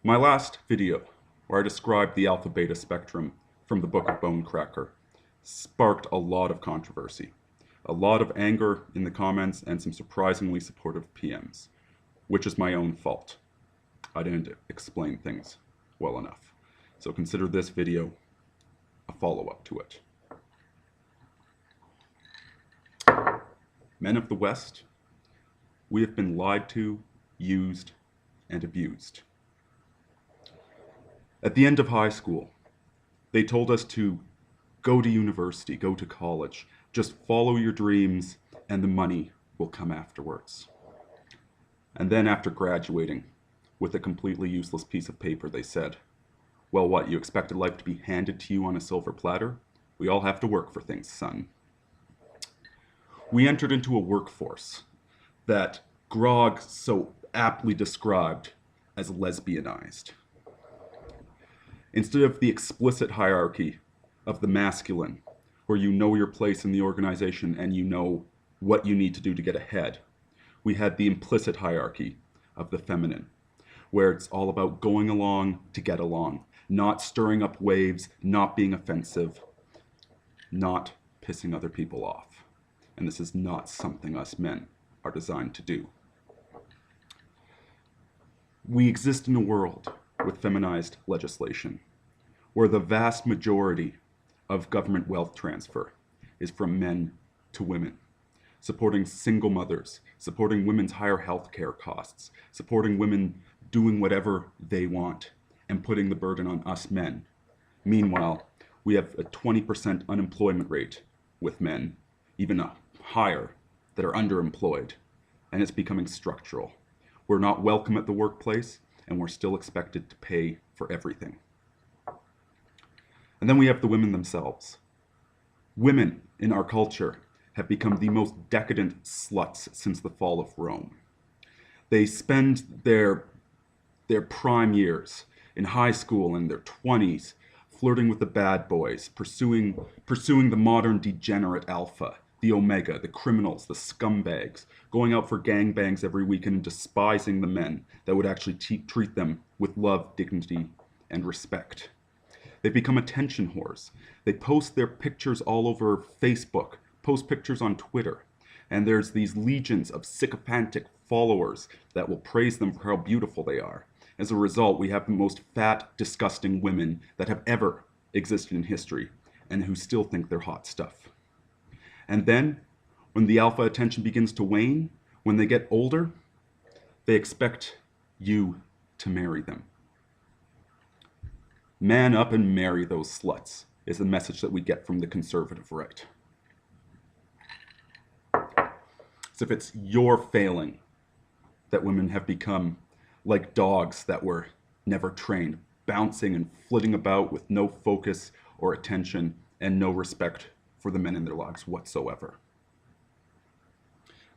My last video, where I described the alpha-beta spectrum from the Book of Bonecracker, sparked a lot of controversy, a lot of anger in the comments, and some surprisingly supportive PMs, which is my own fault. I didn't explain things well enough. So consider this video a follow-up to it. Men of the West, we have been lied to, used, and abused. At the end of high school, they told us to go to university, go to college, just follow your dreams and the money will come afterwards. And then after graduating, with a completely useless piece of paper, they said, well, what, you expected life to be handed to you on a silver platter? We all have to work for things, son. We entered into a workforce that Grog so aptly described as lesbianized. Instead of the explicit hierarchy of the masculine, where you know your place in the organization and you know what you need to do to get ahead, we had the implicit hierarchy of the feminine, where it's all about going along to get along, not stirring up waves, not being offensive, not pissing other people off. And this is not something us men are designed to do. We exist in a world with feminized legislation, where the vast majority of government wealth transfer is from men to women, supporting single mothers, supporting women's higher health care costs, supporting women doing whatever they want, and putting the burden on us men. Meanwhile, we have a 20% unemployment rate with men, even higher, that are underemployed, and it's becoming structural. We're not welcome at the workplace, and we're still expected to pay for everything. And then we have the women themselves. Women in our culture have become the most decadent sluts since the fall of Rome. They spend their prime years in high school in their 20s, flirting with the bad boys, pursuing the modern degenerate alpha, the omega, the criminals, the scumbags, going out for gangbangs every weekend and despising the men that would actually treat them with love, dignity, and respect. They've become attention whores. They post their pictures all over Facebook, post pictures on Twitter, and there's these legions of sycophantic followers that will praise them for how beautiful they are. As a result, we have the most fat, disgusting women that have ever existed in history, and who still think they're hot stuff. And then, when the alpha attention begins to wane, when they get older, they expect you to marry them. Man up and marry those sluts is the message that we get from the conservative right. As if it's your failing that women have become like dogs that were never trained, bouncing and flitting about with no focus or attention and no respect for the men in their lives whatsoever.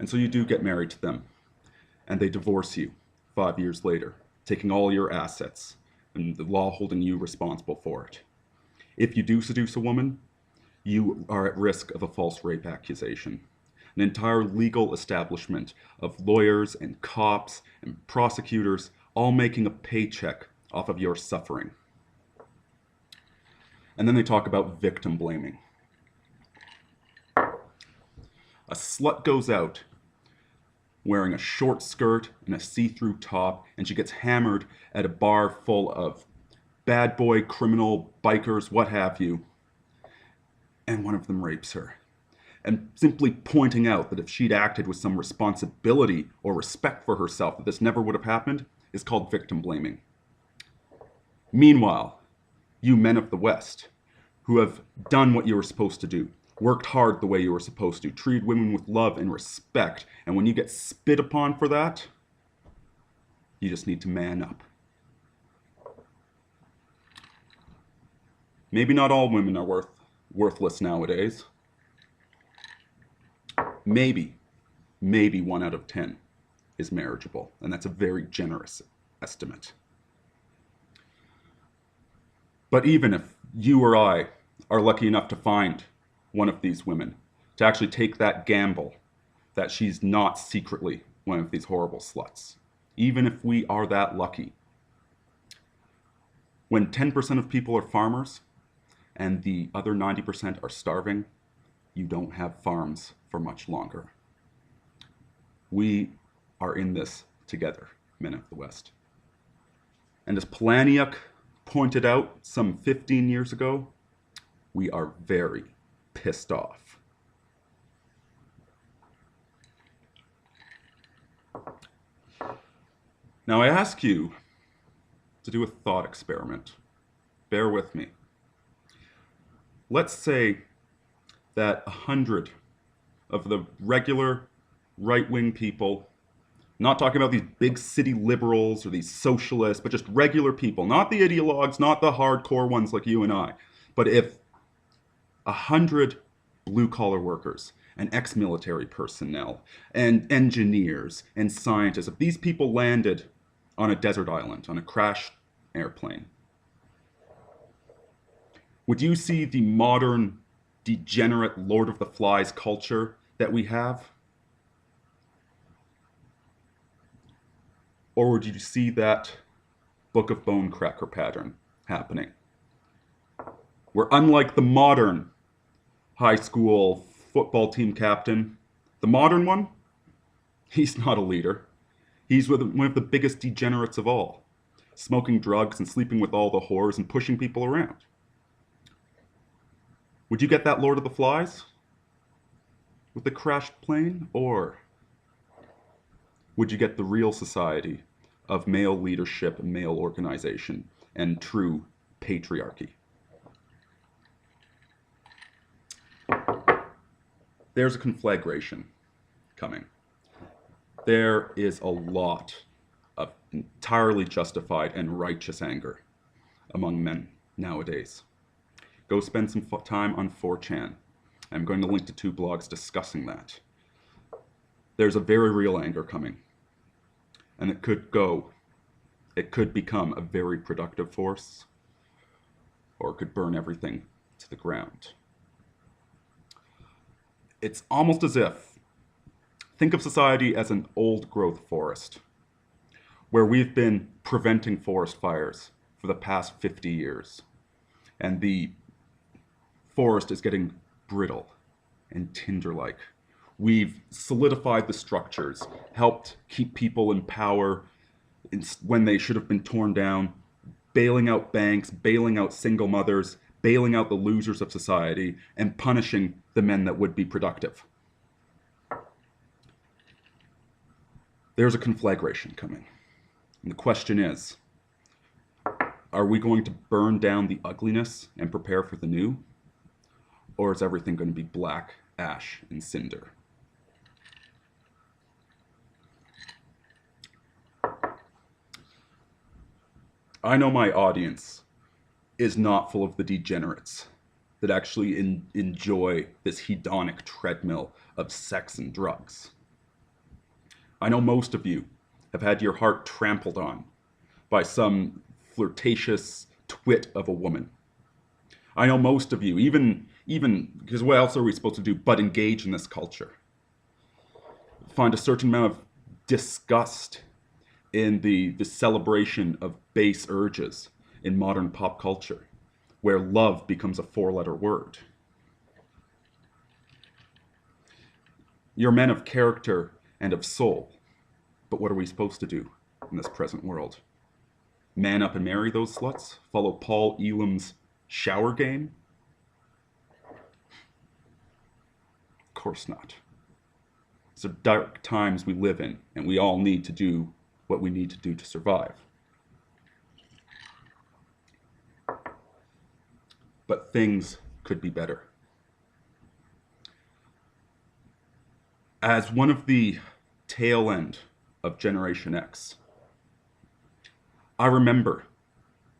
And so you do get married to them, and they divorce you 5 years later, taking all your assets, and the law holding you responsible for it. If you do seduce a woman, you are at risk of a false rape accusation. An entire legal establishment of lawyers and cops and prosecutors all making a paycheck off of your suffering. And then they talk about victim blaming. A slut goes out wearing a short skirt and a see-through top, and she gets hammered at a bar full of bad boy, criminal, bikers, what have you, and one of them rapes her. And simply pointing out that if she'd acted with some responsibility or respect for herself, that this never would have happened, is called victim blaming. Meanwhile, you men of the West, who have done what you were supposed to do, worked hard the way you were supposed to, treated women with love and respect, and when you get spit upon for that, you just need to man up. Maybe not all women are worthless nowadays. Maybe 1 out of 10 is marriageable, and that's a very generous estimate. But even if you or I are lucky enough to find one of these women, to actually take that gamble that she's not secretly one of these horrible sluts, even if we are that lucky, When 10% of people are farmers and the other 90% are starving, you don't have farms for much longer. We are in this together, men of the West. And as Polaniuk pointed out some 15 years ago, we are very pissed off. Now I ask you to do a thought experiment. Bear with me. Let's say that 100 of the regular right-wing people, not talking about these big city liberals or these socialists, but just regular people, not the ideologues, not the hardcore ones like you and I, but if 100 blue-collar workers and ex-military personnel and engineers and scientists, if these people landed on a desert island, on a crashed airplane, would you see the modern, degenerate Lord of the Flies culture that we have? Or would you see that Book of Bone Cracker pattern happening? Where unlike the modern high school football team captain, the modern one, he's not a leader. He's one of the biggest degenerates of all, smoking drugs and sleeping with all the whores and pushing people around. Would you get that Lord of the Flies with the crashed plane? Or would you get the real society of male leadership, male organization, and true patriarchy? There's a conflagration coming. There is a lot of entirely justified and righteous anger among men nowadays. Go spend some time on 4chan. I'm going to link to 2 blogs discussing that. There's a very real anger coming. And it could become a very productive force, or it could burn everything to the ground. It's almost as if, think of society as an old growth forest, where we've been preventing forest fires for the past 50 years. And the forest is getting brittle and tinder-like. We've solidified the structures, helped keep people in power when they should have been torn down, bailing out banks, bailing out single mothers, bailing out the losers of society, and punishing the men that would be productive. There's a conflagration coming. And the question is, are we going to burn down the ugliness and prepare for the new? Or is everything going to be black, ash, and cinder? I know my audience is not full of the degenerates that actually enjoy this hedonic treadmill of sex and drugs. I know most of you have had your heart trampled on by some flirtatious twit of a woman. I know most of you, even because what else are we supposed to do but engage in this culture? Find a certain amount of disgust in the celebration of base urges in modern pop culture, where love becomes a 4-letter word. You're men of character and of soul, but what are we supposed to do in this present world? Man up and marry those sluts? Follow Paul Elam's shower game? Of course not. These are dark times we live in, and we all need to do what we need to do to survive. But things could be better. As one of the tail end of Generation X, I remember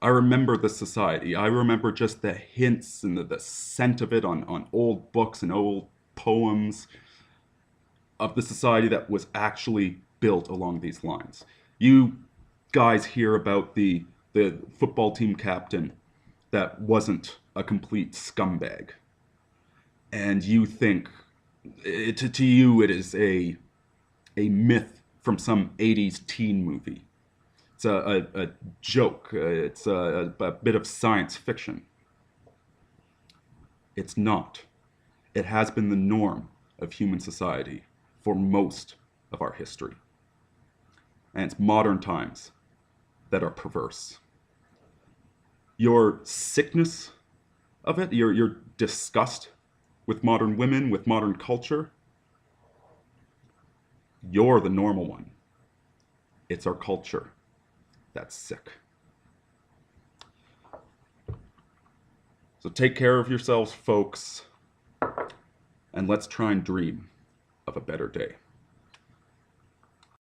this society. I remember just the hints and the scent of it on old books and old poems of the society that was actually built along these lines. You guys hear about the football team captain that wasn't a complete scumbag. And you think, to you it is a myth from some 80s teen movie. It's a joke. It's a bit of science fiction. It's not. It has been the norm of human society for most of our history. And it's modern times that are perverse. Your sickness of it, your disgust with modern women, with modern culture, you're the normal one. It's our culture that's sick. So take care of yourselves, folks, and let's try and dream of a better day.